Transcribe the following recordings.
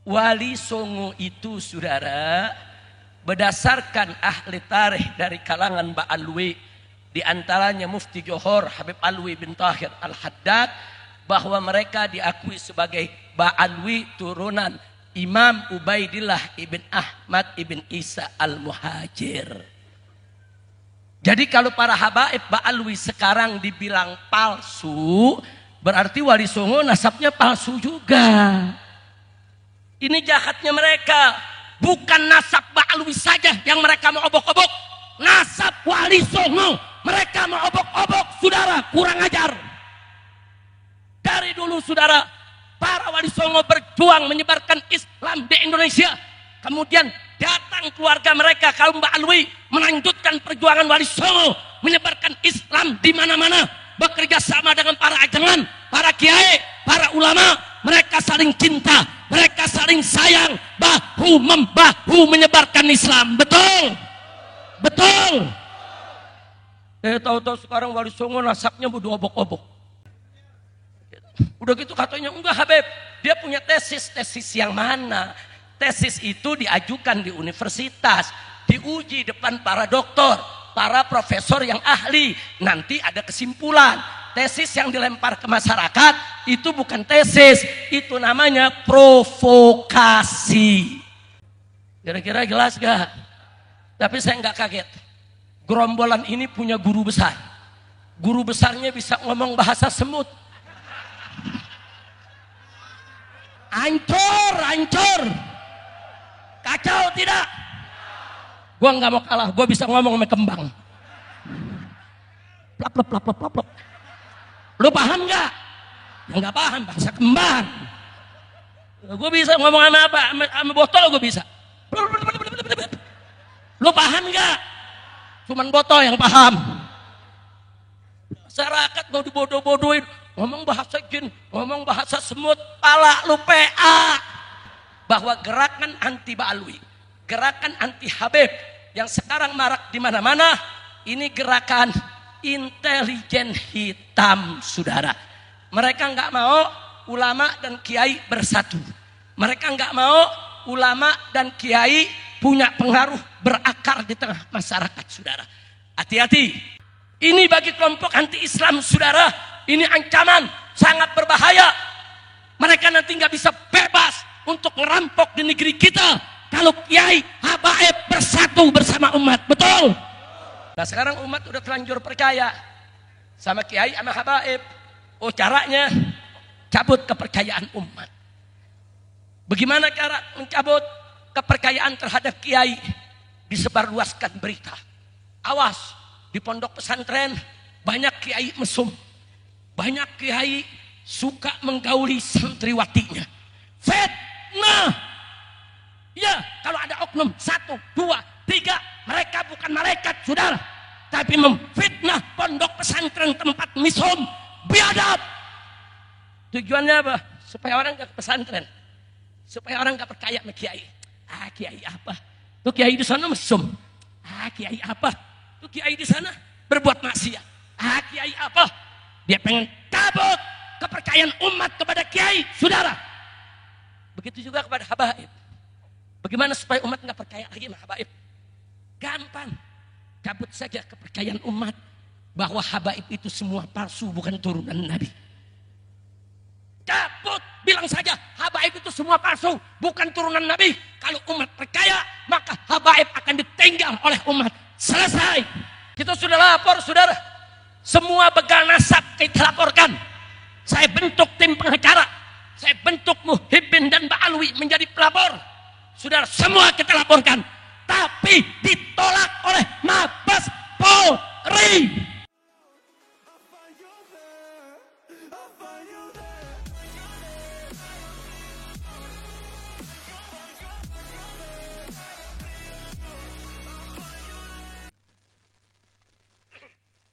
Wali Songo itu saudara, berdasarkan ahli tarikh dari kalangan Ba'alwi, di antaranya Mufti Johor Habib Alwi bin Tahir Al-Haddad, bahwa mereka diakui sebagai Ba'alwi turunan Imam Ubaidillah ibn Ahmad ibn Isa Al-Muhajir. Jadi kalau para habaib Ba'alwi sekarang dibilang palsu, berarti Wali Songo nasabnya palsu juga. Ini jahatnya mereka. Bukan nasab Ba'alwi saja yang mereka mau obok-obok. Nasab Wali Songo mereka mau obok-obok, saudara, kurang ajar. Dari dulu saudara, para Wali Songo berjuang menyebarkan Islam di Indonesia. Kemudian datang keluarga mereka kaum Ba'alwi melanjutkan perjuangan Wali Songo menyebarkan Islam di mana-mana, bekerja sama dengan para ajengan, para kiai, para ulama. Mereka saling cinta, mereka saling sayang, bahu membahu menyebarkan Islam. Betul, betul. Tahu-tahu sekarang Wali Songo nasabnya bodoh obok-obok. Udah gitu katanya enggak Habib, dia punya tesis yang mana? Tesis itu diajukan di universitas, diuji depan para doktor, para profesor yang ahli, nanti ada kesimpulan. Tesis yang dilempar ke masyarakat itu bukan tesis, itu namanya provokasi. Kira-kira jelas gak? Tapi saya nggak kaget. Gerombolan ini punya guru besar. Guru besarnya bisa ngomong bahasa semut. Hancur, hancur. Kacau tidak? Gua nggak mau kalah, gua bisa ngomong sama kembang. Plap plap plap plap plap. Lu paham nggak? Nggak paham bahasa kembang. Gue bisa ngomong sama apa? Sama botol gue bisa. Lu paham nggak? Cuman botol yang paham. Masyarakat mau dibodoh-bodohin, ngomong bahasa jin, ngomong bahasa semut, pala lu PA. Bahwa gerakan anti Ba'alwi, gerakan anti Habib yang sekarang marak di mana-mana, ini gerakan intelijen hitam, saudara. Mereka nggak mau ulama dan kiai bersatu. Mereka nggak mau ulama dan kiai punya pengaruh berakar di tengah masyarakat, saudara. Hati-hati. Ini bagi kelompok anti-Islam, saudara. Ini ancaman sangat berbahaya. Mereka nanti nggak bisa bebas untuk ngerampok di negeri kita kalau kiai habaib bersatu bersama umat. Betul? Nah sekarang umat udah terlanjur percaya sama kiai sama habaib. Oh caranya cabut kepercayaan umat. Bagaimana cara mencabut kepercayaan terhadap kiai? Disebarluaskan berita. Awas, di pondok pesantren banyak kiai mesum. Banyak kiai suka menggauli santriwatinya. Fitnah. Ya, kalau ada oknum 1, 2, 3, mereka bukan malaikat, saudara, tapi memfitnah pondok pesantren tempat misum, biadab. Tujuannya apa? Supaya orang gak ke pesantren, supaya orang gak percaya sama kiai. Ah kiai apa? Tuh kiai di sana mesum. Ah kiai apa? Tuh kiai di sana berbuat maksiat. Ah kiai apa? Dia pengen cabut kepercayaan umat kepada kiai, saudara. Begitu juga kepada habaib. Bagaimana supaya umat nggak percaya lagi sama habaib? Gampang, cabut saja kepercayaan umat bahwa habaib itu semua palsu, bukan turunan Nabi. Cabut, bilang saja habaib itu semua palsu, bukan turunan Nabi. Kalau umat percaya, maka habaib akan ditinggal oleh umat. Selesai. Kita sudah lapor, saudara. Semua begal nasab kita laporkan. Saya bentuk tim pengacara, saya bentuk Muhibbin dan Ba'alwi menjadi pelapor. Saudara, semua kita laporkan, tapi ditolak oleh Mabes Polri.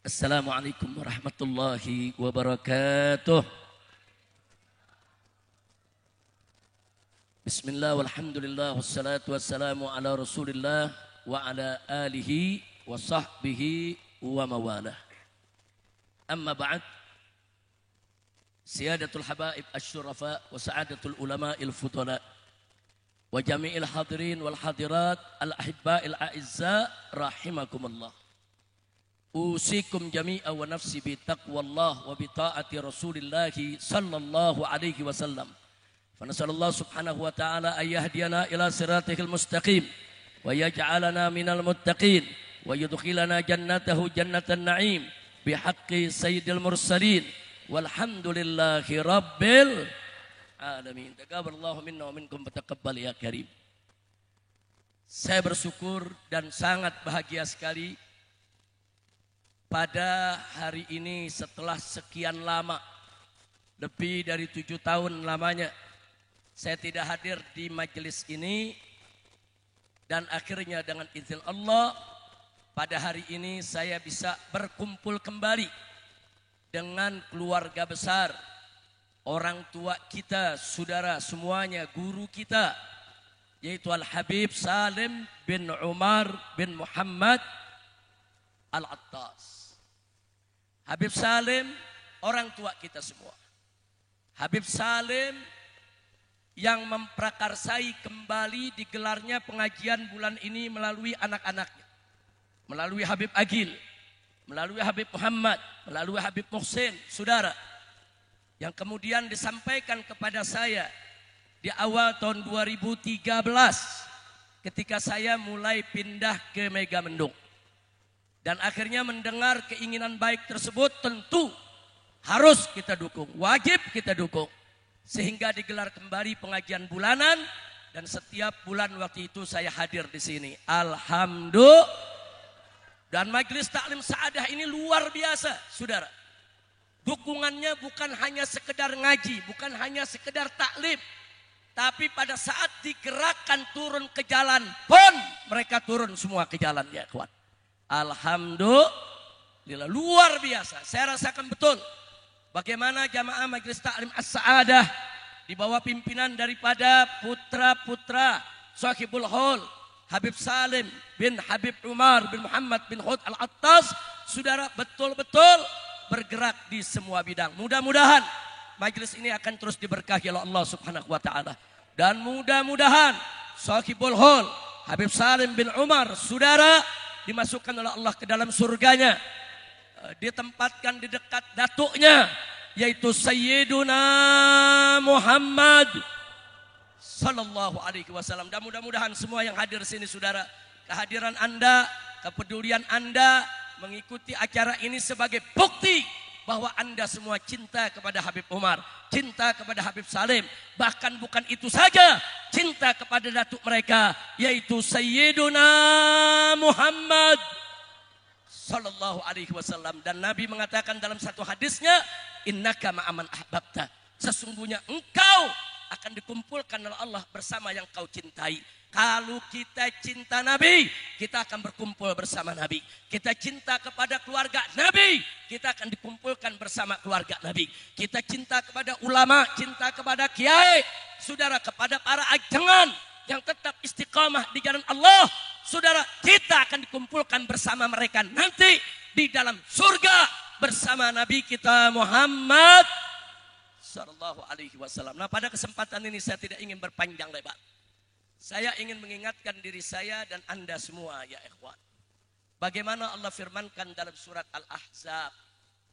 Assalamualaikum warahmatullahi wabarakatuh. Bismillah walhamdulillah wassalatu wassalamu ala rasulillah wa ala alihi wa sahbihi wa mawalah. Amma ba'd. Siyadatul habaib asy-syurafa wa sa'adatul ulama il-fudala. wa jami'il hadirin wal hadirat al-ahibba'il a'izza rahimakumullah. Usikum jami'a wa nafsi bi taqwallah wa bi ta'ati Rasulillah sallallahu alaihi wasallam. Fa nasallallahu subhanahu wa ta'ala ay yahdiyana ila siratil mustaqim wa yaj'alana minal muttaqin wa yudkhilana jannatahu jannatan na'im bihaqqi sayyidil mursalin walhamdulillahi rabbil alamin. Taqabbalallahu minna wa minkum fataqabbal ya karim. Saya bersyukur dan sangat bahagia sekali pada hari ini setelah sekian lama, lebih dari 7 tahun lamanya, saya tidak hadir di majelis ini. Dan akhirnya dengan izin Allah, pada hari ini saya bisa berkumpul kembali dengan keluarga besar, orang tua kita, saudara semuanya, guru kita, yaitu Al-Habib Salim bin Umar bin Muhammad Al-Attas. Habib Salim, orang tua kita semua. Habib Salim yang memprakarsai kembali digelarnya pengajian bulan ini melalui anak-anaknya. Melalui Habib Agil, melalui Habib Muhammad, melalui Habib Muhsin, saudara. Yang kemudian disampaikan kepada saya di awal tahun 2013 ketika saya mulai pindah ke Megamendung. Dan akhirnya mendengar keinginan baik tersebut, tentu harus kita dukung, wajib kita dukung. Sehingga digelar kembali pengajian bulanan dan setiap bulan waktu itu saya hadir di sini. Alhamdulillah. Dan majelis taklim sa'adah ini luar biasa, saudara. Dukungannya bukan hanya sekedar ngaji, bukan hanya sekedar taklim, tapi pada saat digerakkan turun ke jalan pun mereka turun semua ke jalan, ya kawan. Alhamdulillah, luar biasa. Saya rasakan betul bagaimana jamaah majelis taklim as-sa'adah di bawah pimpinan daripada putra-putra Sahibul Haul Habib Salim bin Habib Umar bin Muhammad bin Hud Al-Attas, saudara, betul-betul bergerak di semua bidang. Mudah-mudahan majelis ini akan terus diberkahi oleh Allah Subhanahu wa taala. Dan mudah-mudahan Sahibul Haul Habib Salim bin Umar, saudara, dimasukkan oleh Allah ke dalam surganya, ditempatkan di dekat datuknya, yaitu Sayyiduna Muhammad sallallahu alaihi wasallam. Dan mudah-mudahan semua yang hadir di sini, saudara, kehadiran Anda, kepedulian Anda mengikuti acara ini sebagai bukti bahwa Anda semua cinta kepada Habib Umar, cinta kepada Habib Salim. Bahkan bukan itu saja, cinta kepada datuk mereka, yaitu Sayyiduna Muhammad sallallahu alaihi wasallam. Dan Nabi mengatakan dalam satu hadisnya, innaka ma'aman ahbabta, sesungguhnya engkau akan dikumpulkan oleh Allah bersama yang kau cintai. Kalau kita cinta Nabi, kita akan berkumpul bersama Nabi. Kita cinta kepada keluarga Nabi, kita akan dikumpulkan bersama keluarga Nabi. Kita cinta kepada ulama, cinta kepada kiai, saudara, kepada para ajengan yang tetap istiqamah di jalan Allah, saudara, kita akan dikumpulkan bersama mereka nanti di dalam surga bersama Nabi kita Muhammad sallallahu alaihi wasallam. Nah, pada kesempatan ini saya tidak ingin berpanjang lebar. Saya ingin mengingatkan diri saya dan Anda semua, ya ikhwan, bagaimana Allah firmankan dalam surat Al-Ahzab,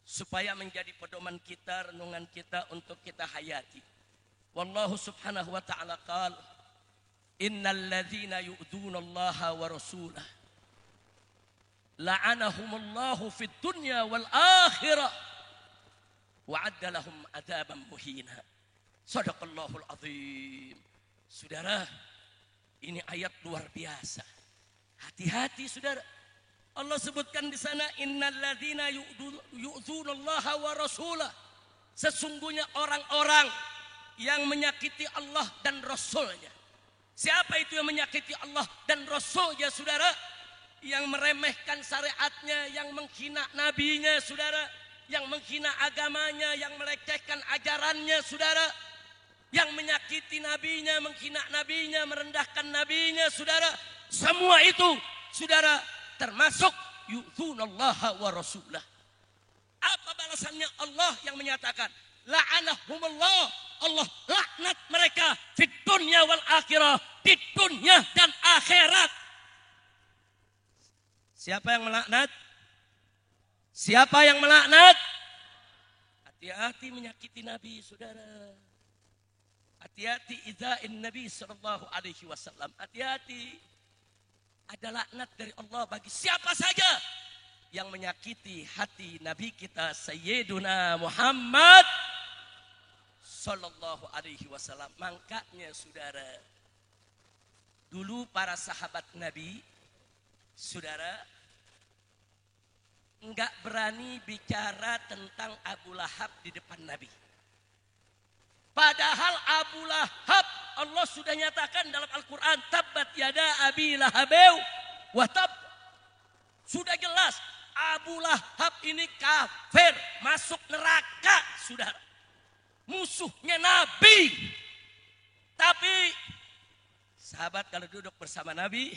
supaya menjadi pedoman kita, renungan kita untuk kita hayati. Wallahu subhanahu wa ta'ala qala, innal ladzina yu'dzunallaha wa rasulahu la'anahumullahu fid dunya wal akhirah wa'adda lahum adzaban muhina. Shadaqallahul azim. Saudara, ini ayat luar biasa. Hati-hati, saudara. Allah sebutkan di sana, innal ladzina yu'dzunallaha wa rasulah, sesungguhnya orang-orang yang menyakiti Allah dan Rasulnya. Siapa itu yang menyakiti Allah dan Rasulnya, saudara? Yang meremehkan syariatnya, yang menghina nabinya, saudara, yang menghina agamanya, yang melecehkan ajarannya, saudara, yang menyakiti nabinya, menghina nabinya, merendahkan nabinya, saudara. Semua itu, saudara, termasuk yu'dzunallaha wa rasulah. Apa balasannya? Allah yang menyatakan, la'anahumullah, Allah laknat mereka di dunia wal akhirah, di dunia dan akhirat. Siapa yang melaknat? Siapa yang melaknat? Hati-hati menyakiti Nabi, saudara. Hati-hati idza'in Nabi sallallahu alaihi wasallam. Hati-hati. Ada laknat dari Allah bagi siapa saja yang menyakiti hati Nabi kita Sayyiduna Muhammad sallallahu alaihi wasallam. Makanya saudara, dulu para sahabat Nabi, saudara, enggak berani bicara tentang Abu Lahab di depan Nabi. Padahal Abu Lahab Allah sudah nyatakan dalam Al-Quran, tabbat yada abi lahabeu wa tab. Sudah jelas Abu Lahab ini kafir, masuk neraka, saudara. Musuhnya Nabi. Tapi sahabat kalau duduk bersama Nabi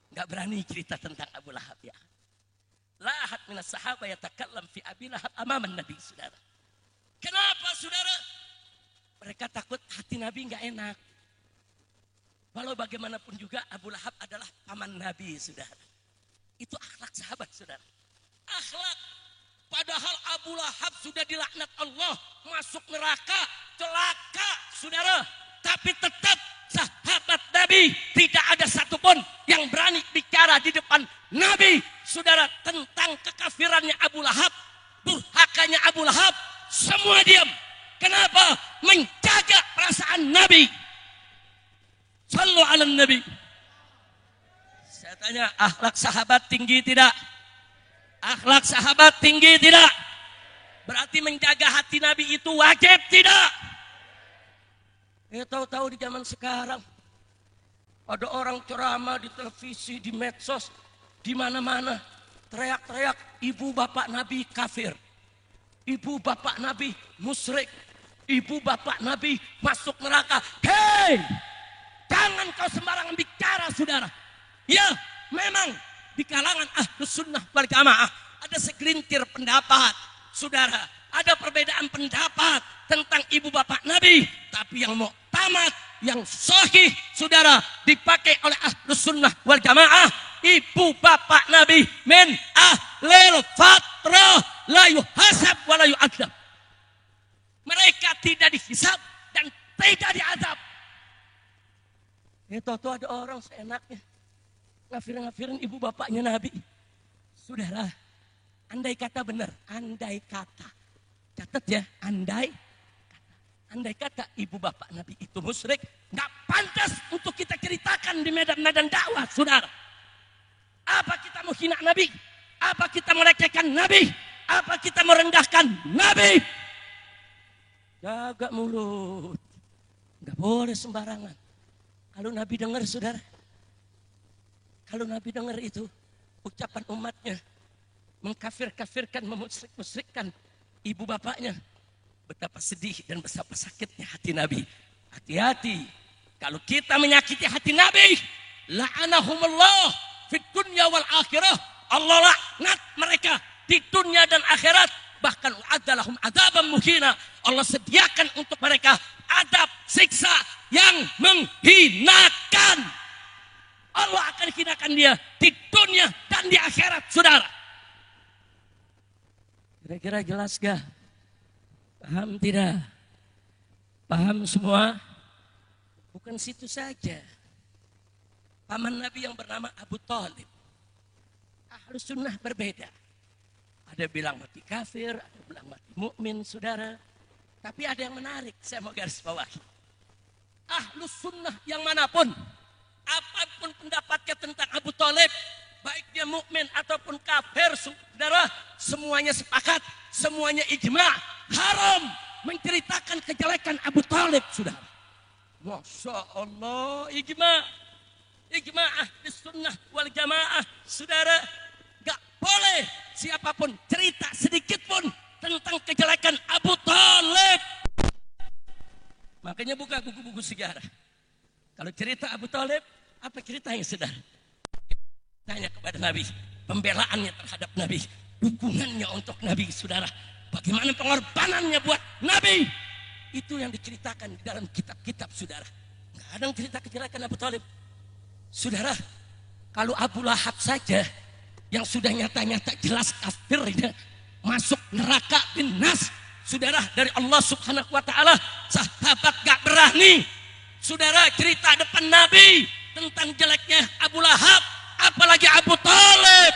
enggak berani cerita tentang Abu Lahab, ya. La ahad minas sahabah yatakallam fi Abi Lahab amaman Nabi, saudara. Kenapa, saudara? Mereka takut hati Nabi enggak enak. Walau bagaimanapun juga Abu Lahab adalah paman Nabi, saudara. Itu akhlak sahabat, saudara. Akhlak. Padahal Abu Lahab sudah dilaknat Allah, masuk neraka, celaka, saudara. Tapi tetap sahabat Nabi tidak ada satupun yang berani bicara di depan Nabi, saudara, tentang kekafirannya Abu Lahab, durhakanya Abu Lahab. Semua diam. Kenapa? Menjaga perasaan Nabi. Sallu ala Nabi. Saya tanya, akhlak sahabat tinggi tidak? Akhlak sahabat tinggi tidak? Berarti menjaga hati Nabi itu wajib tidak? Tahu-tahu di zaman sekarang ada orang ceramah di televisi, di medsos, di mana-mana teriak-teriak ibu bapak Nabi kafir, ibu bapak Nabi musyrik, ibu bapak Nabi masuk neraka. Hei, jangan kau sembarangan bicara, saudara. Ya, memang di kalangan Ahlus Sunnah wal Jamaah ada segelintir pendapat, saudara. Ada perbedaan pendapat tentang ibu bapak Nabi, tapi yang muktamad, yang sahih, saudara, dipakai oleh Ahlus Sunnah wal Jamaah, ibu bapak Nabi min ahlil fatrah la yuhasab wa la yu'adzab. Mereka tidak dihisab dan tidak diazab. Itu ada orang seenaknya ngafir-ngafirin ibu bapaknya Nabi. Saudara, andai kata benar, andai kata. Catat ya, andai kata ibu bapak Nabi itu musyrik, nggak pantas untuk kita ceritakan di medan-medan dakwah, saudara. Apa kita mau hina Nabi? Apa kita melecehkan Nabi? Apa kita merendahkan Nabi? Jaga mulut, nggak boleh sembarangan. Kalau Nabi dengar, saudara, kalau Nabi dengar itu ucapan umatnya mengkafir-kafirkan, memusyrik-musyrikkan ibu bapaknya, betapa sedih dan betapa sakitnya hati Nabi. Hati-hati kalau kita menyakiti hati Nabi, la'anahumullah fid dunya wal akhirah. Allah laknat mereka di dunia dan akhirat. Bahkan adalahum adzabam muhina. Allah sediakan untuk mereka adab siksa yang menghinakan. Allah akan hinakan dia di dunia dan di akhirat, saudara. Kira-kira jelas gak? Paham tidak? Paham semua? Bukan situ saja. Paman Nabi yang bernama Abu Thalib. Ahlus Sunnah berbeda. Ada bilang mati kafir, ada bilang mati mukmin, saudara. Tapi ada yang menarik, saya mau garis bawahi. Ahlus Sunnah yang manapun, apapun pendapatnya tentang Abu Thalib, baik dia mukmin ataupun kafir, saudara, semuanya sepakat, semuanya ijma, haram menceritakan kejelekan Abu Thalib, saudara. Masya Allah, ijma Ahlus Sunnah wal Jamaah, saudara. Gak boleh siapapun cerita sedikit pun tentang kejelekan Abu Thalib. Makanya buka buku-buku sejarah. Kalau cerita Abu Thalib, apa ceritanya, saudara? Tanya kepada Nabi, pembelaannya terhadap Nabi, dukungannya untuk Nabi, saudara. Bagaimana pengorbanannya buat Nabi? Itu yang diceritakan di dalam kitab-kitab saudara. Nggak ada yang cerita kejelekan Abu Thalib. Saudara, kalau Abu Lahab saja yang sudah nyata-nyata jelas kafirnya masuk neraka binas, saudara, dari Allah Subhanahu wa taala, sahabat gak berani. Saudara, cerita depan Nabi tentang jeleknya Abu Lahab, apalagi Abu Thalib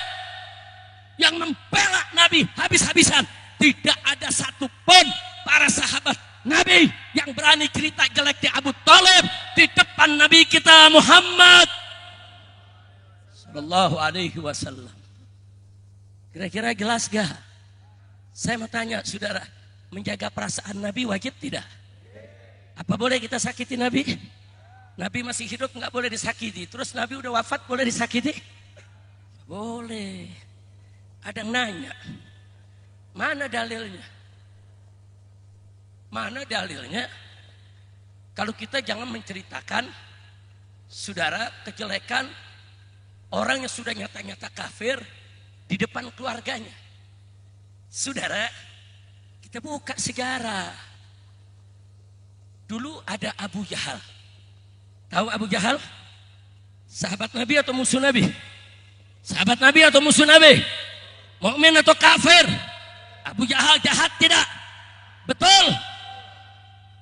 yang membela Nabi habis-habisan. Tidak ada satupun para sahabat Nabi yang berani cerita jeleknya Abu Thalib di depan Nabi kita Muhammad sallallahu alaihi wasallam. Kira-kira jelas gak? Saya mau tanya saudara, menjaga perasaan Nabi wajib tidak? Apa boleh kita sakiti Nabi? Nabi masih hidup nggak boleh disakiti. Terus Nabi udah wafat boleh disakiti? Boleh. Ada yang nanya, mana dalilnya? Mana dalilnya? Kalau kita jangan menceritakan saudara kejelekan orang yang sudah nyata-nyata kafir di depan keluarganya. Saudara, kita buka sejarah. Dulu ada Abu Jahal. Tahu Abu Jahal? Sahabat Nabi atau musuh Nabi? Sahabat Nabi atau musuh Nabi? Mukmin atau kafir? Abu Jahal jahat tidak? Betul.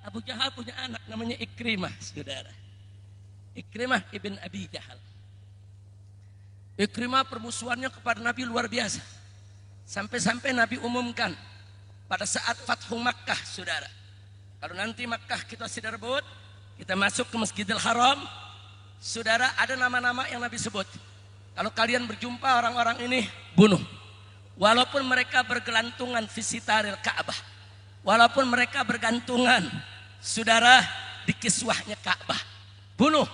Abu Jahal punya anak namanya Ikrimah, saudara. Ikrimah ibn Abi Jahal. Ikrimah permusuhannya kepada Nabi luar biasa. Sampai-sampai Nabi umumkan pada saat Fathu Makkah, saudara. Kalau nanti Makkah kita sudah rebut, kita masuk ke Masjidil Haram, saudara, ada nama-nama yang Nabi sebut. Kalau kalian berjumpa orang-orang ini, bunuh. Walaupun mereka bergelantungan visitaril Ka'bah. Walaupun mereka bergantungan, saudara, di kiswahnya Ka'bah. Bunuh.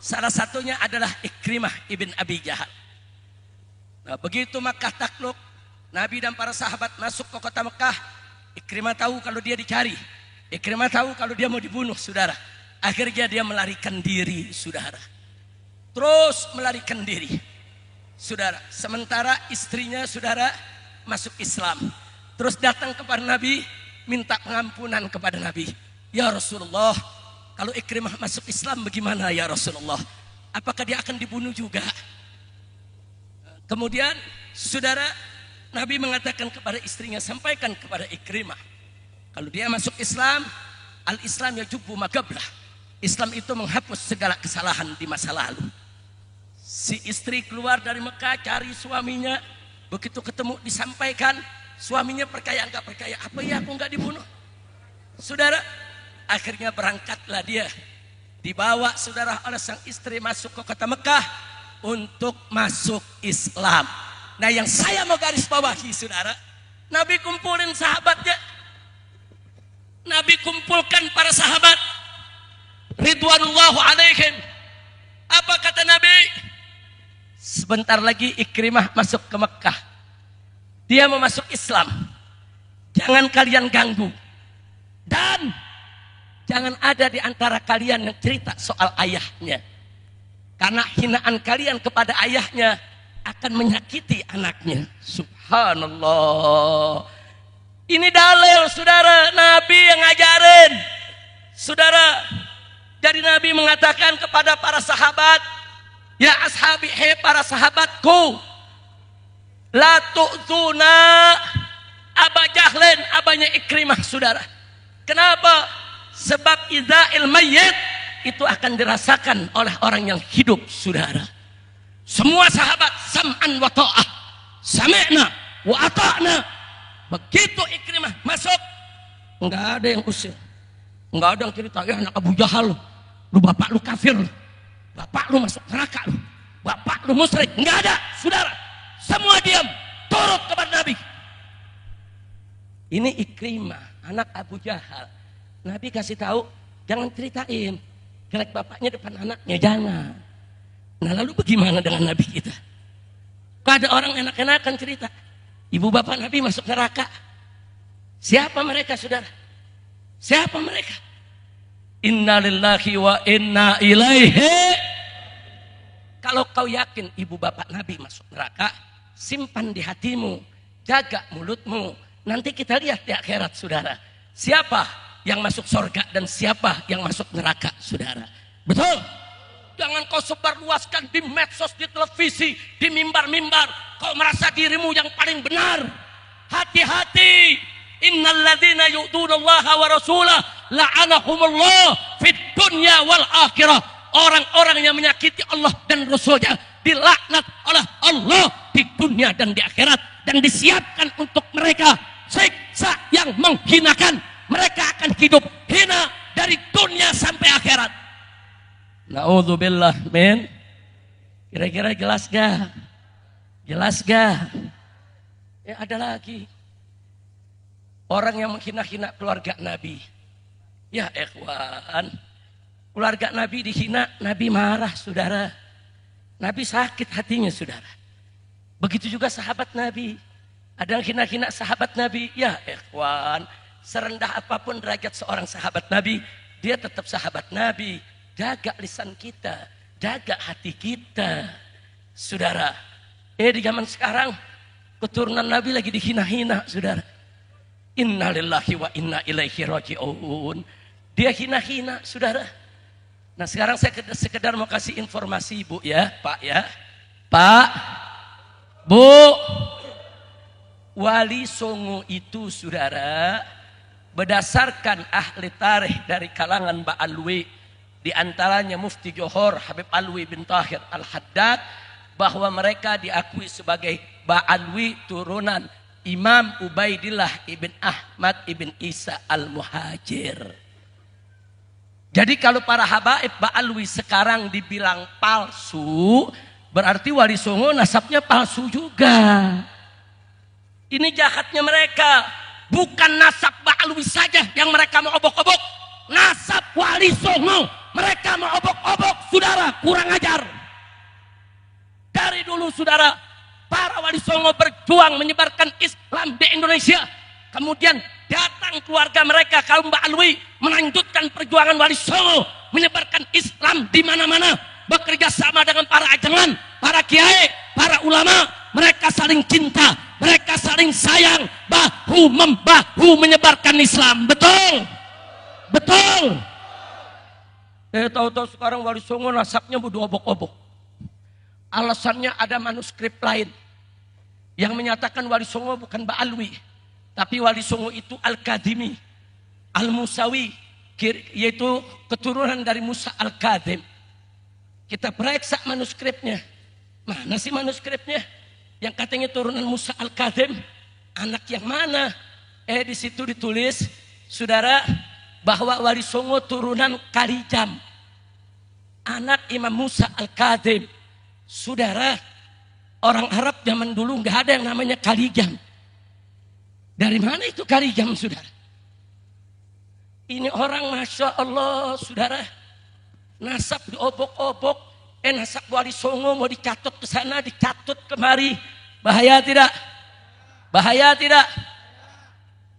Salah satunya adalah Ikrimah ibn Abi Jahal. Nah, begitu Makkah takluk, Nabi dan para sahabat masuk ke kota Mekah. Ikrimah tahu kalau dia dicari. Ikrimah tahu kalau dia mau dibunuh, saudara. Akhirnya dia melarikan diri, saudara. Terus melarikan diri, saudara. Sementara istrinya, saudara, masuk Islam. Terus datang kepada Nabi, minta pengampunan kepada Nabi. Ya Rasulullah, kalau Ikrimah masuk Islam bagaimana ya Rasulullah? Apakah dia akan dibunuh juga? Kemudian, saudara, Nabi mengatakan kepada istrinya, sampaikan kepada Ikrimah, kalau dia masuk Islam, al-Islam yajubu magablah. Islam itu menghapus segala kesalahan di masa lalu. Si istri keluar dari Mekah cari suaminya, begitu ketemu disampaikan, suaminya percaya enggak percaya, apa ya aku enggak dibunuh? Saudara, akhirnya berangkatlah dia, dibawa saudara oleh sang istri masuk ke kota Mekah untuk masuk Islam. Nah, yang saya mau garis bawahi, saudara, Nabi kumpulin sahabatnya. Nabi kumpulkan para sahabat ridwanullahu alaihim. Apa kata Nabi? Sebentar lagi Ikrimah masuk ke Mekah. Dia mau masuk Islam. Jangan kalian ganggu. Dan jangan ada di antara kalian yang cerita soal ayahnya. Karena hinaan kalian kepada ayahnya akan menyakiti anaknya. Subhanallah. Ini dalil, saudara, Nabi yang ngajarin. Saudara, jadi Nabi mengatakan kepada para sahabat, ya ashabi, hei para sahabatku, la tu'zuna Aba Jahlin, abanya Ikrimah, saudara. Kenapa? Sebab idza'il mayyit itu akan dirasakan oleh orang yang hidup, saudara. Semua sahabat sam'an wa ta'ah, sami'na wa ata'na. Begitu Ikrimah masuk, enggak ada yang usir. Enggak ada yang cerita, ya anak Abu Jahal, lu bapak lu kafir, bapak lu masuk neraka, lu bapak lu musyrik. Enggak ada, saudara. Semua diam, turut kepada Nabi. Ini Ikrimah, anak Abu Jahal. Nabi kasih tahu, jangan ceritain jelek bapaknya depan anaknya, jangan. Nah, lalu bagaimana dengan Nabi kita? Kok ada orang enak-enakan cerita, ibu bapak Nabi masuk neraka. Siapa mereka, saudara? Siapa mereka? Inna lillahi wa inna ilaihi. Kalau kau yakin ibu bapak Nabi masuk neraka, simpan di hatimu, jaga mulutmu. Nanti kita lihat di akhirat, saudara. Siapa yang masuk surga dan siapa yang masuk neraka, saudara. Betul? Jangan kau sebarluaskan di medsos, di televisi, di mimbar-mimbar. Kau merasa dirimu yang paling benar. Hati-hati. Innalladzina yu'tunallaha wa rasulah la'anahumullah fid dunya wal akhirah. Orang-orang yang menyakiti Allah dan Rasulnya dilaknat oleh Allah di dunia dan di akhirat. Dan disiapkan untuk mereka siksa yang menghinakan. Mereka akan hidup hina dari dunia sampai akhirat. Na'udzubillah min. Kira-kira jelas gak? Jelas gak? Ya ada lagi. Orang yang menghina-hina keluarga Nabi. Ya ikhwan. Keluarga Nabi dihina, Nabi marah, saudara. Nabi sakit hatinya, saudara. Begitu juga sahabat Nabi. Ada yang hina-hina sahabat Nabi. Ya ikhwan. Serendah apapun derajat seorang sahabat Nabi, dia tetap sahabat Nabi. Jaga lisan kita, jaga hati kita. Saudara, di zaman sekarang keturunan Nabi lagi dihina-hina, saudara. Innalillahi wa inna ilaihi raji'un. Dia hina-hina, saudara. Nah sekarang saya sekedar mau kasih informasi Ibu ya, Pak ya. Pak, Bu, Wali Songo itu, saudara, berdasarkan ahli tarikh dari kalangan Ba'alwi, di antaranya Mufti Johor Habib Alwi bin Tahir Al-Haddad, bahwa mereka diakui sebagai Ba'alwi turunan Imam Ubaidillah ibn Ahmad ibn Isa Al-Muhajir. Jadi kalau para habaib Ba'alwi sekarang dibilang palsu, berarti Wali Songo nasabnya palsu juga. Ini jahatnya mereka. Bukan nasab Ba'alwi saja yang mereka mau obok-obok. Nasab Wali Songo mereka mau obok-obok, saudara. Kurang ajar. Dari dulu, saudara, para Wali Songo berjuang menyebarkan Islam di Indonesia. Kemudian datang keluarga mereka, kaum Ba'alwi, melanjutkan perjuangan Wali Songo, menyebarkan Islam di mana-mana, bekerja sama dengan para ajengan, para kiai, para ulama. Mereka saling cinta, mereka saling sayang, bahu-membahu menyebarkan Islam. Betul? Betul? Tahu-tahu sekarang Wali Songo nasabnya udah obok-obok. Alasannya ada manuskrip lain yang menyatakan Wali Songo bukan Ba'alwi, tapi Wali Songo itu Al-Kadimi, Al-Musawi, yaitu keturunan dari Musa Al-Kadim. Kita periksa manuskripnya. Mana sih manuskripnya? Yang katanya turunan Musa Al-Kadim, anak yang mana? Di situ ditulis, saudara, bahwa Wali Songo turunan Kalijam, anak Imam Musa Al-Kadim. Saudara, orang Arab zaman dulu nggak ada yang namanya Kalijam. Dari mana itu Kalijam, saudara? Ini orang Masya Allah, saudara, nasab diobok-obok. Nasab Wali Songo mau dicatut ke sana, dicatut kemari. Bahaya tidak? Bahaya tidak?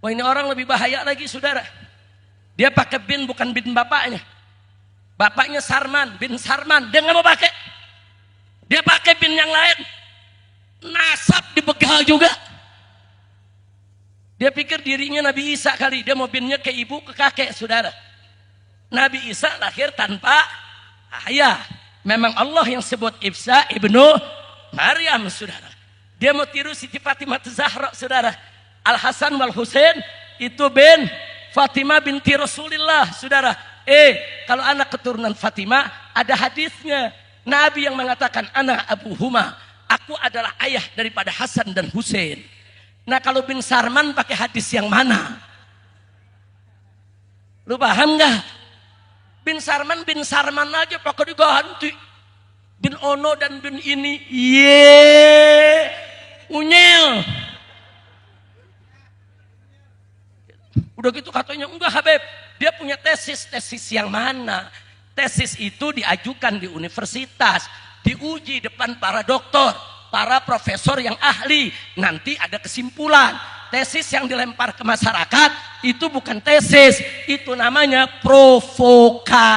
Wah, ini orang lebih bahaya lagi, saudara. Dia pakai bin bukan bin bapaknya. Bapaknya Sarman, bin Sarman. Dia nggak mau pakai. Dia pakai bin yang lain. Nasab dibegal juga. Dia pikir dirinya Nabi Isa kali. Dia mau binnya ke ibu, ke kakek, saudara. Nabi Isa lahir tanpa ayah. Memang Allah yang sebut Isa ibnu Maryam, saudara. Dia mau tiru Siti Fatimah Zahra, saudara. Al-Hasan wal Husain itu bin Fatimah binti Rasulullah, saudara. Kalau anak keturunan Fatimah, ada hadisnya. Nabi yang mengatakan, ana abuhuma, aku adalah ayah daripada Hasan dan Husain. Nah kalau bin Sarman pakai hadis yang mana? Lu paham gak? Bin Sarman aja pakai diganti. Bin Ono dan bin ini, unyil. Udah gitu katanya, enggak Habib, dia punya tesis yang mana? Tesis itu diajukan di universitas, diuji depan para doktor, para profesor yang ahli. Nanti ada kesimpulan. Tesis yang dilempar ke masyarakat itu bukan tesis, itu namanya provokasi.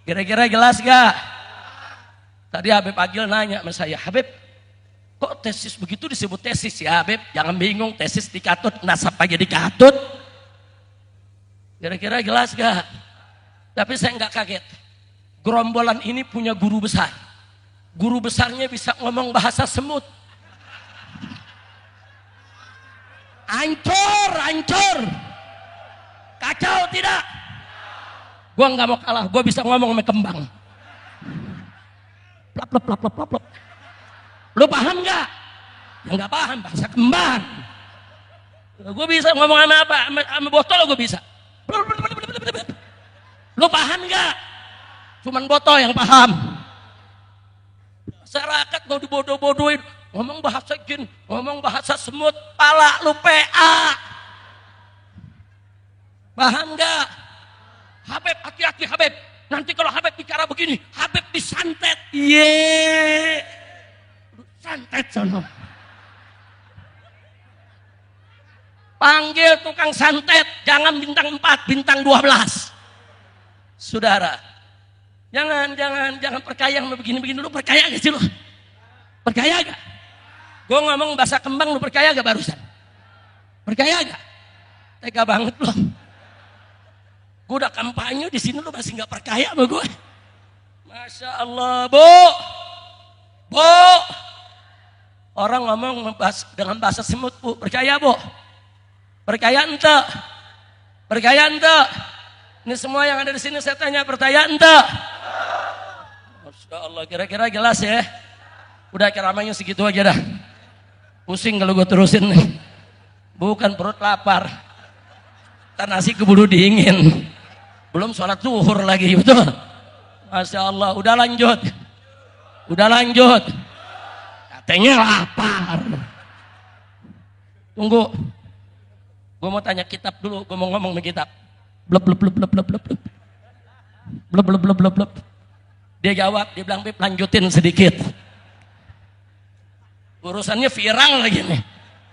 Kira-kira jelas gak? Tadi Habib Agil nanya sama saya, Habib, kok tesis begitu disebut tesis ya Habib? Jangan bingung, tesis dikatut, nasab aja dikatut. Kira-kira jelas gak? Tapi saya nggak kaget. Gerombolan ini punya guru besar. Guru besarnya bisa ngomong bahasa semut. Hancur, hancur. Kacau tidak? Gua nggak mau kalah, gua bisa ngomong sama kembang. Plap, plap, plap, plap, plap, plap. Lu paham nggak? Ya nggak paham, bahasa kembang. Gue bisa ngomong sama apa? Sama botol gue bisa. Lu paham nggak? Cuman botol yang paham. Masyarakat mau dibodoh-bodohin. Ngomong bahasa jin, ngomong bahasa semut, pala lu PA. Paham nggak? Habib, hati-hati Habib. Nanti kalau Habib bicara begini, Habib disantet. Ye, santet sono. Panggil tukang santet, jangan bintang 4, bintang 12. Saudara, jangan percaya sama begini-begini. Lu percaya gak sih lu? Percaya gak? Gue ngomong bahasa kembang, lu percaya gak barusan? Percaya gak? Tega banget lu. Gue udah kampanye di sini, lu masih nggak percaya sama gue? Masya Allah, Bu. Orang ngomong dengan bahasa semut, Bu. Percaya, Bu? Percaya ente? Percaya ente? Ini semua yang ada di sini saya tanya, percaya ente? Masya Allah, kira-kira jelas ya? Udah ceramahnya segitu aja dah. Pusing kalau gue terusin nih. Bukan perut lapar. Ntar nasi keburu dingin. Belum sholat zuhur lagi, betul? Masya Allah, udah lanjut. Udah lanjut. Katanya lapar. Tunggu. Gue mau tanya kitab dulu, gue mau ngomong sama kitab. Blep, blep, blep, blep, blep, blep. Blep, blep, blep, blep, blep. Dia jawab, dia bilang, Beb, lanjutin sedikit. Urusannya viral lagi nih.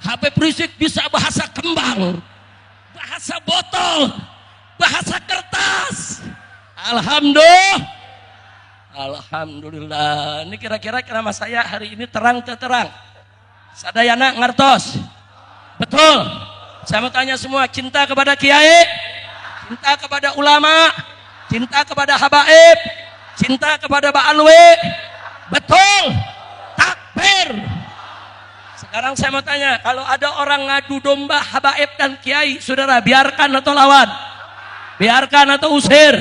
Habib Rizik bisa bahasa kembang, bahasa botol, bahasa kertas. Alhamdulillah. Ini kira-kira ceramah saya hari ini terang terang. Sadayana ngertos. Betul. Saya mau tanya semua, cinta kepada kiai, cinta kepada ulama, cinta kepada habaib, cinta kepada ba'alwi. Betul. Takbir. Sekarang saya mau tanya, kalau ada orang ngadu domba habaib dan kiai, saudara, biarkan atau lawan? Biarkan atau usir?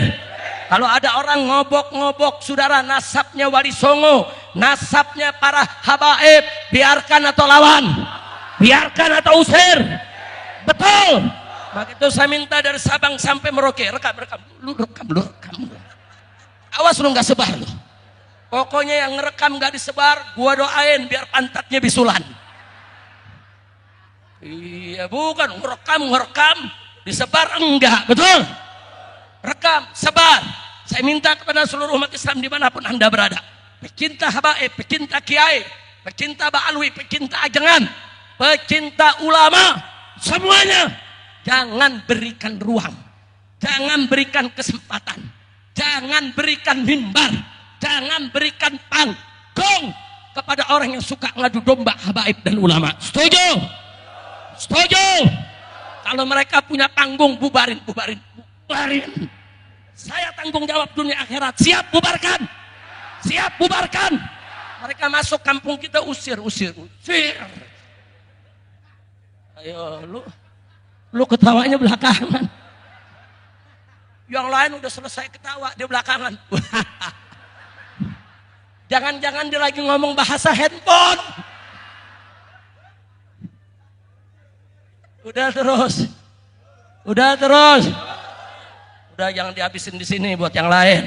Kalau ada orang ngobok-ngobok, saudara, nasabnya Wali Songo, nasabnya para habaib, biarkan atau lawan? Biarkan atau usir? Betul. Maka itu saya minta dari Sabang sampai Merauke, rekam. Lu rekam. Awas lu nggak sebar lu. Pokoknya yang ngerekam nggak disebar, gua doain biar pantatnya bisulan. Iya, bukan ngerekam, disebar enggak, betul? Rekam, sebar. Saya minta kepada seluruh umat Islam dimanapun Anda berada, pecinta habaib, pecinta kiai, pecinta ba'alwi, pecinta ajengan, pecinta ulama, semuanya, jangan berikan ruang, jangan berikan kesempatan, jangan berikan mimbar, jangan berikan panggung kepada orang yang suka ngadu domba habaib dan ulama. Setuju? Setuju. Kalau mereka punya panggung, bubarin. Saya tanggung jawab dunia akhirat. Siap bubarkan. Mereka masuk kampung kita, usir. Ayo lu ketawanya belakangan. Yang lain udah selesai ketawa, dia belakangan. Jangan-jangan dia lagi ngomong bahasa handphone. Udah terus. Udah jangan dihabisin di sini buat yang lain.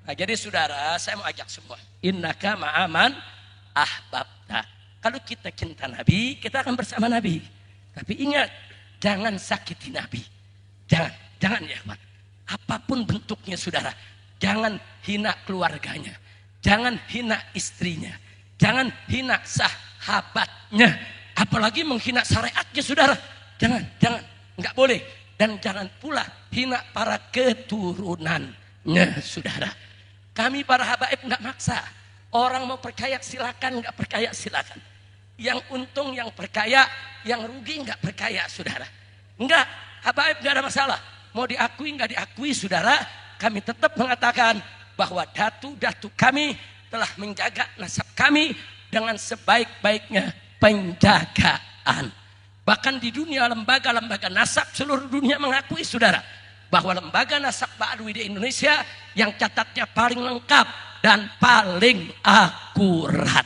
Nah, jadi saudara, saya mau ajak semua. Innaka ma'aman ahbabta. Kalau kita cinta Nabi, kita akan bersama Nabi. Tapi ingat, jangan sakiti Nabi. Jangan ya, Pak. Apapun bentuknya saudara, jangan hina keluarganya. Jangan hina istrinya. Jangan hina sahabatnya. Apalagi menghina syariatnya saudara. Jangan, enggak boleh. Dan jangan pula hina para keturunannya saudara. Kami para habaib enggak maksa. Orang mau percaya silakan, enggak percaya silakan. Yang untung yang percaya, yang rugi enggak percaya saudara. Enggak, habaib enggak ada masalah. mau diakui nggak diakui saudara, kami tetap mengatakan bahwa datu-datu kami telah menjaga nasab kami dengan sebaik-baiknya penjagaan. Bahkan di dunia lembaga-lembaga nasab seluruh dunia mengakui saudara bahwa lembaga nasab Ba'alwi di Indonesia yang catatnya paling lengkap dan paling akurat.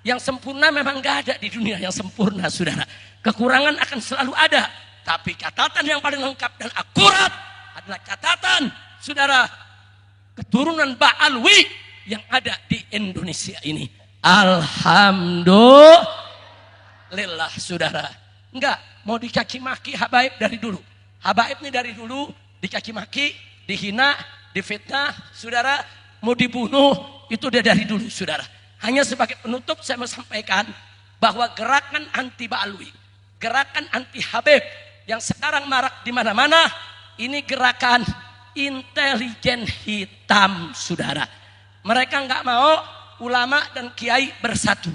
Yang sempurna memang gak ada di dunia yang sempurna saudara. Kekurangan akan selalu ada. Tapi catatan yang paling lengkap dan akurat adalah catatan saudara keturunan Ba'alwi yang ada di Indonesia ini. Alhamdulillah saudara. Enggak, mau dicaci maki habaib dari dulu. Habaib ini dari dulu dicaci maki, dihina, difitnah, saudara, mau dibunuh, itu dia dari dulu saudara. Hanya sebagai penutup saya mau sampaikan bahwa gerakan anti Ba'alwi, gerakan anti Habib yang sekarang marak di mana-mana, ini gerakan intelijen hitam saudara. Mereka enggak mau ulama dan kiai bersatu.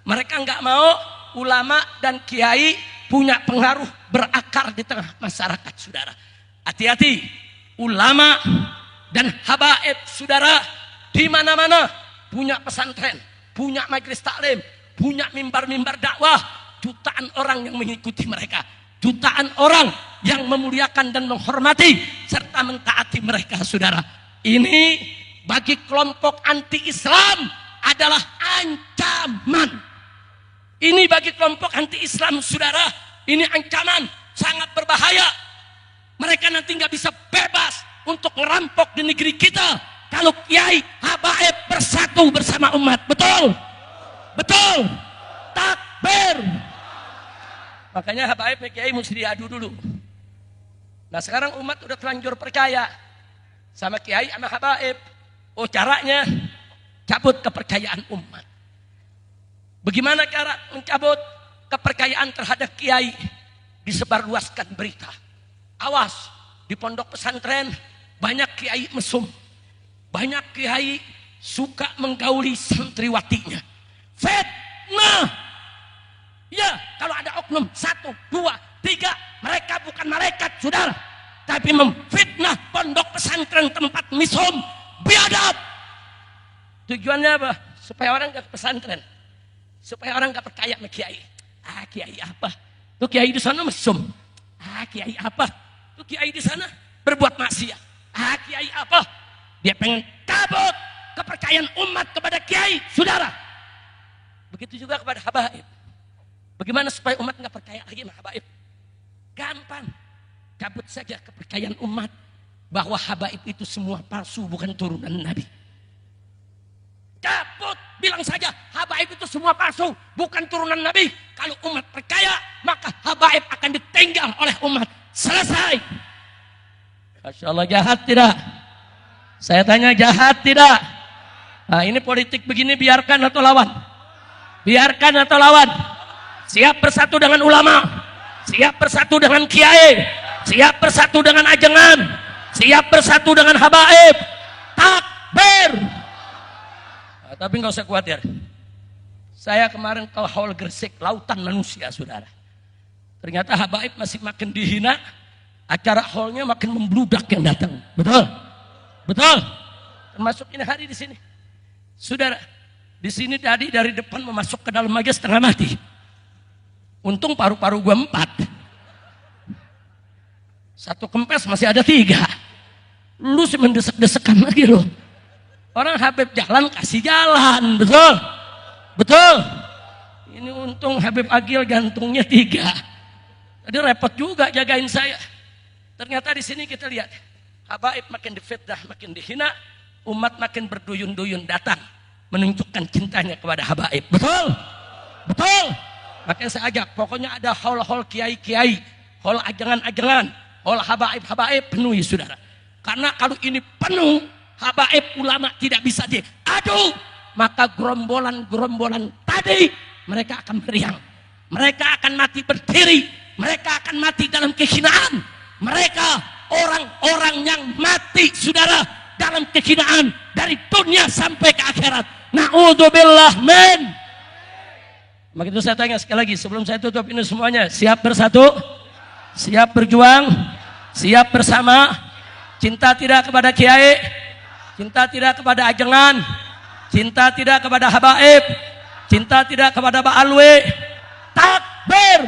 Mereka enggak mau ulama dan kiai punya pengaruh berakar di tengah masyarakat saudara. Hati-hati, ulama dan habaib saudara di mana-mana punya pesantren, punya majelis taklim, punya mimbar-mimbar dakwah, jutaan orang yang mengikuti mereka, jutaan orang yang memuliakan dan menghormati serta mentaati mereka saudara. Ini bagi kelompok anti-Islam adalah ancaman. Ini bagi kelompok anti-Islam saudara, ini ancaman sangat berbahaya. Mereka nanti nggak bisa bebas untuk ngerampok di negeri kita kalau kiai habaib bersatu bersama umat. Betul? Betul? Takbir. Makanya habaib dan kiai mesti diadu dulu. Nah sekarang umat udah terlanjur percaya sama kiai sama habaib. Oh caranya cabut kepercayaan umat. Bagaimana cara mencabut kepercayaan terhadap kiai? Disebarluaskan berita. Awas, di pondok pesantren banyak kiai mesum. Banyak kiai suka menggauli santriwatinya. Fitnah. Ya, kalau ada oknum 1, 2, 3, mereka bukan malaikat saudara, tapi memfitnah pondok pesantren tempat mesum. Biadab. Tujuannya apa? Supaya orang gak ke pesantren, supaya orang gak percaya sama kiai. Ah kiai apa? Tuh kiai di sana mesum. Ah kiai apa? Tuh kiai di sana berbuat maksiat. Ah kiai apa? Dia pengen cabut kepercayaan umat kepada kiai, saudara. Begitu juga kepada habaib. Bagaimana supaya umat gak percaya lagi sama habaib? Gampang. Cabut saja kepercayaan umat bahwa habaib itu semua palsu, bukan turunan Nabi. Cabut, bilang saja habaib itu semua palsu, bukan turunan Nabi. Kalau umat percaya, maka habaib akan ditinggal oleh umat. Selesai. Masya Allah, jahat tidak? Saya tanya, jahat tidak? Nah ini politik begini, biarkan atau lawan? Biarkan atau lawan? Siap bersatu dengan ulama, siap bersatu dengan kiai, siap bersatu dengan ajengan, siap bersatu dengan habaib. Takbir. Nah, tapi nggak usah khawatir. Saya kemarin ke Haul Gresik, lautan manusia saudara. Ternyata habaib masih makin dihina, acara haulnya makin membludak yang datang. Betul? Betul? Termasuk ini hari di sini. Saudara, di sini tadi dari depan memasuk ke dalam aja setengah mati. Untung paru-paru gua 4. Satu kempes masih ada 3. Lu sih mendesek-desekan lagi loh. Orang Habib jalan kasih jalan, betul? Betul? Ini untung Habib Agil gantungnya 3. Tadi repot juga jagain saya. Ternyata di sini kita lihat habaib makin difitnah, makin dihina, umat makin berduyun-duyun datang menunjukkan cintanya kepada habaib. Betul? Betul? Makanya saya ajak, pokoknya ada haul-haul kiai-kiai, haul ajangan-ajangan, haul habaib-habaib penuhi saudara. Karena kalau ini penuh, habaib ulama tidak bisa diadu, maka gerombolan-gerombolan tadi mereka akan meriang. Mereka akan mati berdiri, mereka akan mati dalam kehinaan. Mereka orang-orang yang mati saudara dalam kehinaan dari dunia sampai ke akhirat. Na'udzubillah min. Maka itu saya tanya sekali lagi sebelum saya tutup ini semuanya, siap bersatu? Siap berjuang? Siap bersama. Cinta tidak kepada kiai, cinta tidak kepada ajengan, cinta tidak kepada habaib, cinta tidak kepada ba'alwi. Takbir.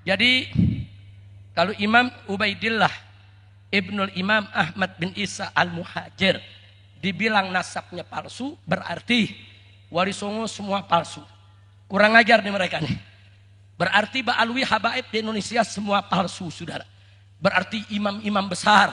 Jadi kalau Imam Ubaidillah Ibnul Imam Ahmad bin Isa Al-Muhajir dibilang nasabnya palsu, berarti wali songo semua palsu. Kurang ajar nih mereka nih. Berarti ba'alwi habaib di Indonesia semua palsu, saudara. Berarti imam-imam besar,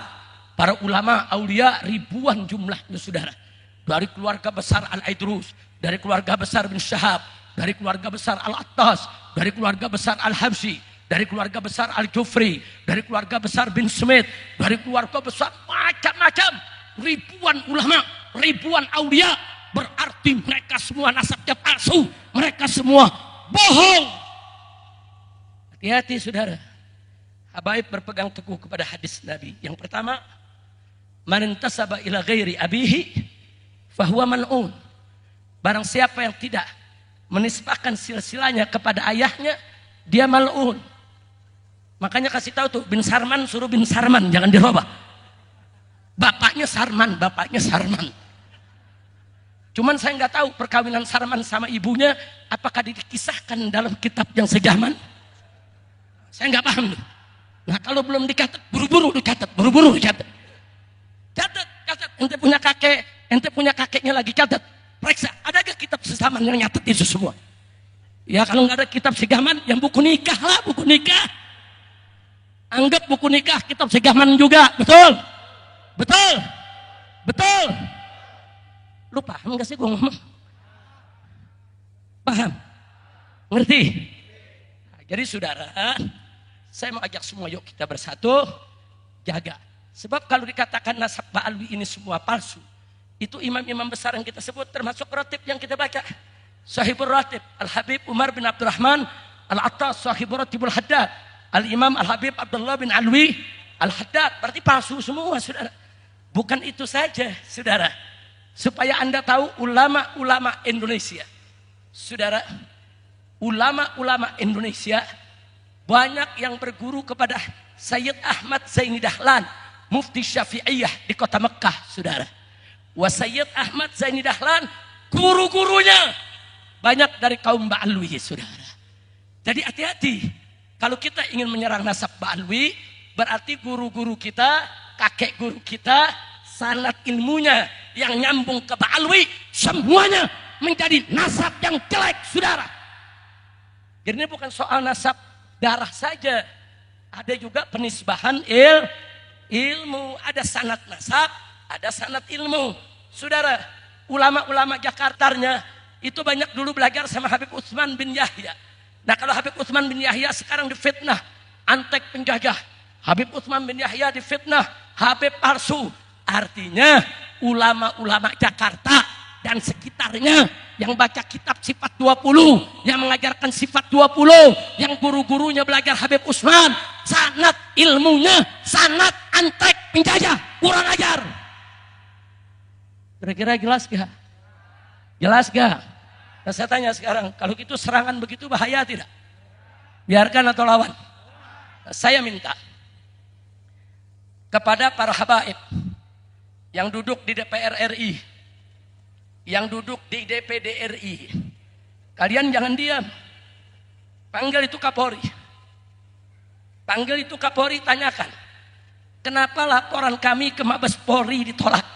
para ulama, aulia ribuan jumlahnya, saudara. Dari keluarga besar Al-Aidrus, dari keluarga besar bin Syahab, dari keluarga besar Al-Attas, dari keluarga besar Al-Habsyi, dari keluarga besar Al-Jufri, dari keluarga besar bin Smith, dari keluarga besar macam-macam, ribuan ulama, ribuan aulia. Berarti mereka semua nasabnya palsu, mereka semua bohong. Hati-hati saudara. Habaib berpegang teguh kepada hadis Nabi. Yang pertama, man intasaba ila ghairi abihi fahuwa mal'un. Barang siapa yang tidak menisbahkan silsilahnya kepada ayahnya, dia mal'un. Makanya kasih tahu tuh, bin Sarman suruh bin Sarman, jangan dirubah. Bapaknya Sarman, bapaknya Sarman. Cuman saya nggak tahu perkawinan Sarman sama ibunya apakah dikisahkan dalam kitab yang sejaman. Saya nggak paham tuh. Nah kalau belum dicatat, buru-buru dicatat, buru-buru dicatat. Catat, catat. Ente punya kakek, ente punya kakeknya lagi catat. Periksa, ada gak kitab sejaman yang nyatet itu semua? Ya kalau nggak ada kitab sejaman, yang buku nikah lah, buku nikah. Anggap buku nikah kitab sejaman juga, betul? Betul? Betul? Lu paham gak sih gue ngomong? Paham? Ngerti? Nah, jadi saudara, saya mau ajak semua yuk kita bersatu, jaga. Sebab kalau dikatakan nasab ba'alwi ini semua palsu, itu imam-imam besar yang kita sebut termasuk ratib yang kita baca. Sahibul ratib, Al-Habib Umar bin Abdurrahman, Al-Attas, Sahibul ratibul Haddad, Al-Imam Al-Habib Abdullah bin Alwi, Al-Haddad, berarti palsu semua saudara. Bukan itu saja saudara. Supaya Anda tahu ulama-ulama Indonesia. Saudara, ulama-ulama Indonesia banyak yang berguru kepada Sayyid Ahmad Zaini Dahlan, Mufti Syafi'iyah di kota Mekah, saudara. Wa Sayyid Ahmad Zaini Dahlan, guru-gurunya banyak dari kaum Ba'alwi, saudara. Jadi hati-hati. Kalau kita ingin menyerang nasab Ba'alwi, berarti guru-guru kita, kakek guru kita, sanad ilmunya yang nyambung ke Ba'alwi, semuanya menjadi nasab yang jelek, saudara. Jadi ini bukan soal nasab darah saja. Ada juga penisbahan ilmu. Ada sanad nasab, ada sanad ilmu. Saudara, ulama-ulama Jakartanya itu banyak dulu belajar sama Habib Utsman bin Yahya. Nah kalau Habib Utsman bin Yahya sekarang difitnah antek penjajah. Habib Utsman bin Yahya difitnah Habib palsu. Artinya ulama-ulama Jakarta dan sekitarnya yang baca kitab sifat 20, yang mengajarkan sifat 20, yang guru-gurunya belajar Habib Utsman, sanad ilmunya sanad antek penjajah, kurang ajar. Kira-kira jelas gak? Jelas gak? Nah, saya tanya sekarang, kalau gitu serangan begitu bahaya tidak? Biarkan atau lawan? Nah, saya minta kepada para habaib yang duduk di DPR RI, yang duduk di DPD RI, kalian jangan diam. Panggil itu Kapolri. Panggil itu Kapolri, tanyakan, kenapa laporan kami ke Mabes Polri ditolak?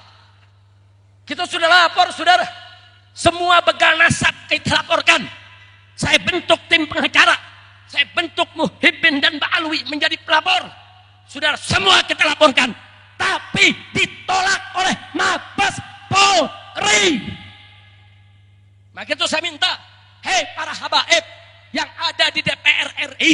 Kita sudah lapor, saudara. Semua begal nasab kita laporkan. Saya bentuk tim pengacara. Saya bentuk Muhyiddin dan Ba'alwi menjadi pelapor. Saudara, semua kita laporkan. Tapi ditolak oleh Mabes Polri. Maka itu saya minta, hei para habaib yang ada di DPR RI,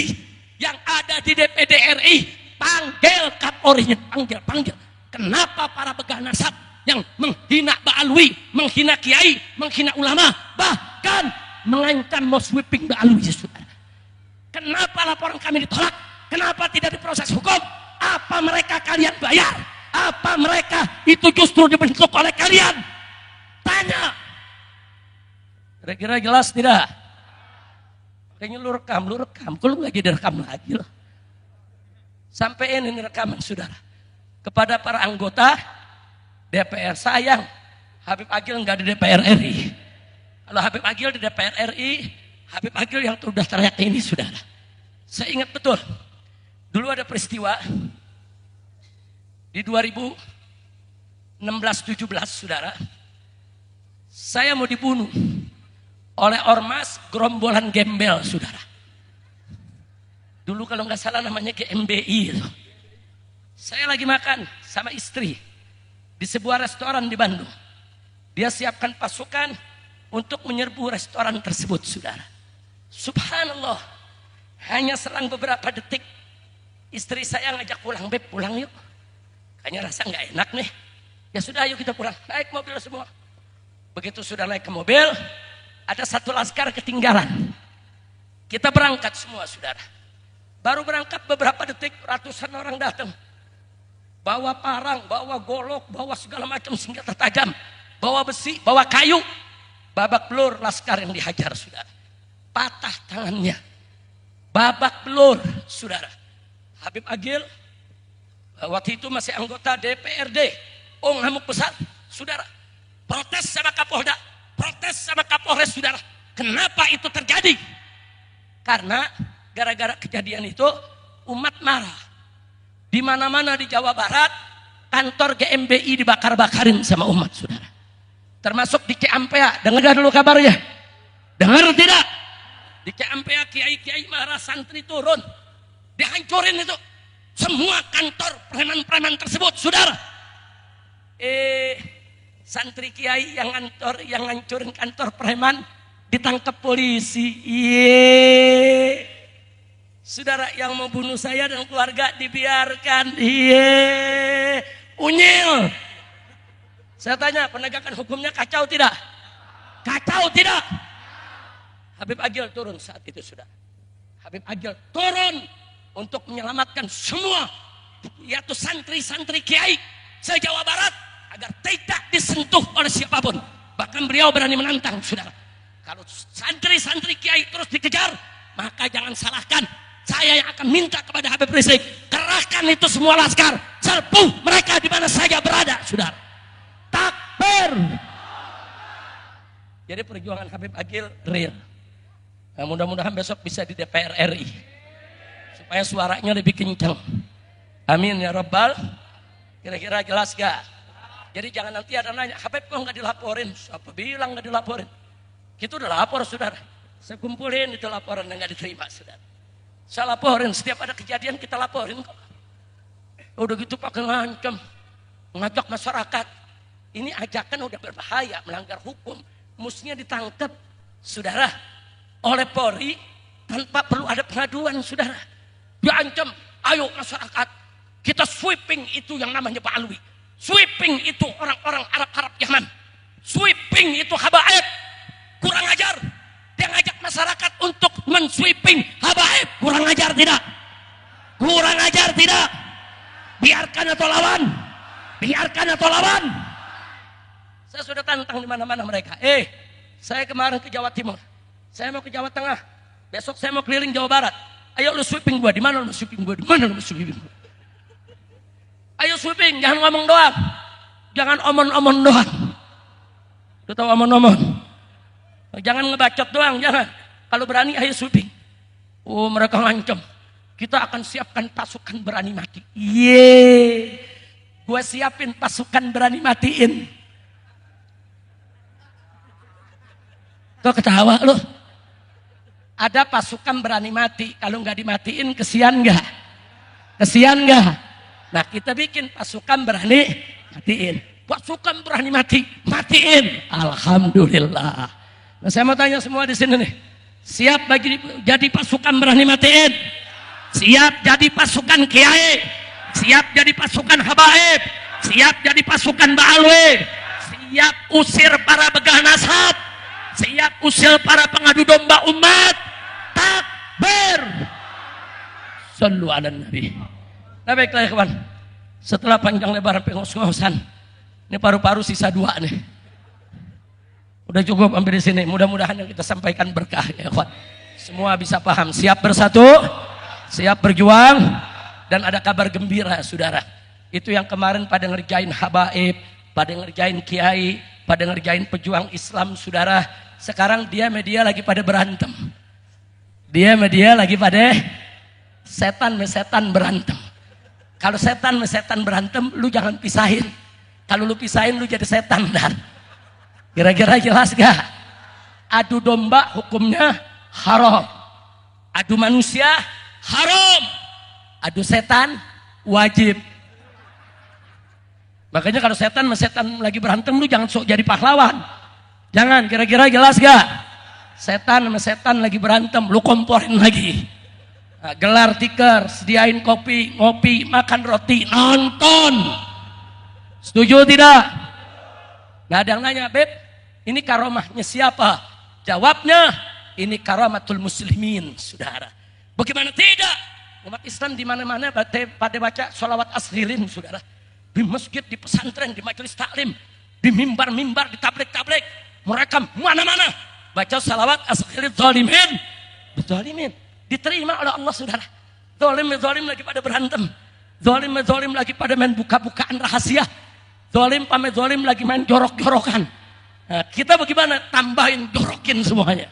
yang ada di DPD RI, panggil Kapolrinya, panggil. Kenapa para begal nasab yang menghina Ba'alwi, menghina kiai, menghina ulama, bahkan mengancam mau sweeping Ba'alwi, saudara? Kenapa laporan kami ditolak? Kenapa tidak diproses hukum? Apa mereka kalian bayar? Apa mereka itu justru dibentuk oleh kalian? Tanya. Kira-kira jelas tidak? Kayaknya lu rekam. Kok lu lagi direkam lagi loh? Sampai ini rekaman saudara. Kepada para anggota DPR, sayang Habib Agil nggak di DPR RI. Kalau Habib Agil di DPR RI, Habib Agil yang sudah teriak ini saudara. Saya ingat betul. Dulu ada peristiwa di 2016-17 saudara. Saya mau dibunuh oleh ormas gerombolan gembel saudara. Dulu kalau nggak salah namanya GMBI itu. Saya lagi makan sama istri di sebuah restoran di Bandung. Dia siapkan pasukan untuk menyerbu restoran tersebut saudara. Subhanallah, hanya selang beberapa detik istri saya ngajak pulang, beb pulang yuk. Kayaknya rasa nggak enak nih. Ya sudah, ayo kita pulang. Naik mobil semua. Begitu sudah naik ke mobil, ada satu laskar ketinggalan. Kita berangkat semua saudara. Baru berangkat beberapa detik, ratusan orang datang. Bawa parang, bawa golok, bawa segala macam senjata tajam. Bawa besi, bawa kayu. Babak belur laskar yang dihajar saudara. Patah tangannya. Babak belur saudara. Habib Agil waktu itu masih anggota DPRD. Oh, ngamuk besar saudara. Protes sama Kapolda, protes sama Kapolres saudara. Kenapa itu terjadi? Karena gara-gara kejadian itu umat marah. Di mana-mana di Jawa Barat kantor GMBI dibakar-bakarin sama umat saudara. Termasuk di Ciampea. Dengar dulu kabarnya. Dengar tidak? Di Ciampea kiai-kiai marah, santri turun. Dihancurin itu semua kantor preman-preman tersebut saudara. Santri kiai yang ngancurin kantor preman ditangkap polisi. Saudara, yang mau bunuh saya dan keluarga dibiarkan. Unyil. Saya tanya, penegakan hukumnya kacau tidak? Kacau tidak? Habib Agil turun saat itu sudah. Habib Agil turun untuk menyelamatkan semua, yaitu santri-santri kiai se-Jawa Barat agar tidak disentuh oleh siapapun. Bahkan beliau berani menantang saudara. Kalau santri-santri kiai terus dikejar, maka jangan salahkan. Saya yang akan minta kepada Habib Rizik, kerahkan itu semua laskar, serbu mereka di mana saja berada, saudara. Takbir. Jadi perjuangan Habib Agil real. Nah, mudah-mudahan besok bisa di DPR RI, supaya suaranya lebih kencang. Amin ya Rabbal. Kira-kira jelas gak? Jadi jangan nanti ada nanya, Habib kok nggak dilaporin? Siapa bilang nggak dilaporin? Kita udah lapor, saudara. Saya kumpulin itu laporan yang nggak diterima, saudara. Saya laporin, setiap ada kejadian kita laporin kok. Udah gitu pakai ngancam, ngajak masyarakat. Ini ajakan udah berbahaya, melanggar hukum. Mestinya ditangkap, saudara, oleh Polri tanpa perlu ada pengaduan, saudara. Diancam, ayo masyarakat, kita sweeping itu yang namanya Pak Alwi. Sweeping itu orang-orang Arab Yaman. Sweeping itu habaib. Kurang ajar. Dia ngajak masyarakat untuk men-sweeping habaib. Kurang ajar tidak? Kurang ajar tidak? Biarkan atau lawan? Biarkan atau lawan? Saya sudah tantang di mana-mana mereka. Saya kemarin ke Jawa Timur. Saya mau ke Jawa Tengah. Besok saya mau keliling Jawa Barat. Ayo lu sweeping gua. Di mana lu sweeping gua? Di mana lu sweeping gua? Ayo sweeping, jangan ngomong doang. Jangan omon-omon doang. Lu tahu omon-omon? Jangan ngebacot doang, jangan. Kalau berani ayo sweeping. Oh, mereka ngancam. Kita akan siapkan pasukan berani mati. Gue siapin pasukan berani matiin. Kok ketawa lu? Ada pasukan berani mati. Kalau nggak dimatiin, kesian nggak? Kesian nggak? Nah, kita bikin pasukan berani matiin. Pasukan berani mati, matiin. Alhamdulillah. Nah, saya mau tanya semua di sini nih. Siap bagi jadi pasukan berani matiin? Siap jadi pasukan kiai? Siap jadi pasukan habaib? Siap jadi pasukan ba'alwi? Siap usir para begah nasab? Siap usir para pengadu domba umat? Takbir. Sallu ala Nabi. Nah, baiklah ya kawan. Setelah panjang lebar pengos-ngosan, ini paru-paru sisa 2 nih. Udah cukup sampai di sini. Mudah-mudahan yang kita sampaikan berkah ya kawan. Semua bisa paham. Siap bersatu, siap berjuang. dan ada kabar gembira, saudara. Itu yang kemarin pada ngerjain habaib, pada ngerjain kiai, pada ngerjain pejuang Islam, saudara. Sekarang dia media lagi pada berantem. Dia media lagi pada setan berantem. Kalau setan berantem, lu jangan pisahin. Kalau lu pisahin, lu jadi setan, dan kira-kira jelas gak? Adu domba hukumnya haram. Adu manusia haram. Adu setan wajib. Makanya kalau setan lagi berantem, lu jangan sok jadi pahlawan. Jangan, kira-kira jelas gak? Setan lagi berantem, lu komporin lagi. Nah, gelar tikar, sediain kopi, ngopi, makan roti, nonton. Setuju tidak? Nah, ada yang nanya, Beb, ini karomahnya siapa? Jawabnya, ini karamatul muslimin, saudara. Bagaimana tidak? Umat Islam di mana-mana pada baca sholawat asrilin, saudara. Di masjid, di pesantren, di majelis taklim, di mimbar-mimbar, di tablik-tablik, mereka mana-mana baca sholawat asrilin zalimin. Diterima oleh Allah, saudara. Zalim lagi pada berantem. Zalim lagi pada main buka-bukaan rahasia. Zalim lagi main jorok-jorokan. Nah, kita bagaimana? Tambahin, jorokin semuanya.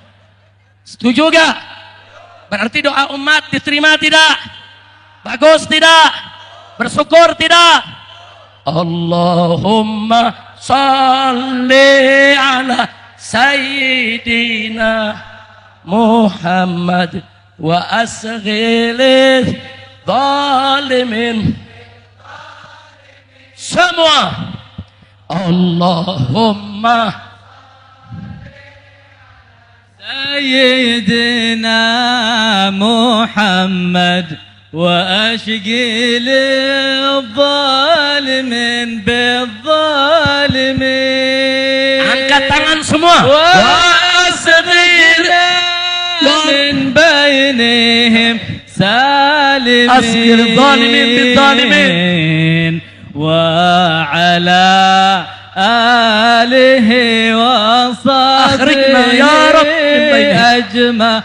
Setuju gak? Berarti doa umat diterima tidak? Bagus tidak? Bersyukur tidak? Allahumma salli ala Sayyidina Muhammad wa asghilil zalimin. Semua Allahumma Sayyidina Muhammad wa ashghil zalimin bizzalimin. Angkat tangan semua. Wa asghil min bainihim salimin. Asghil zalimin bizzalimin. Wa ala alihi wa sahbihi أخرجنا يا رب من بينهم أجمعين.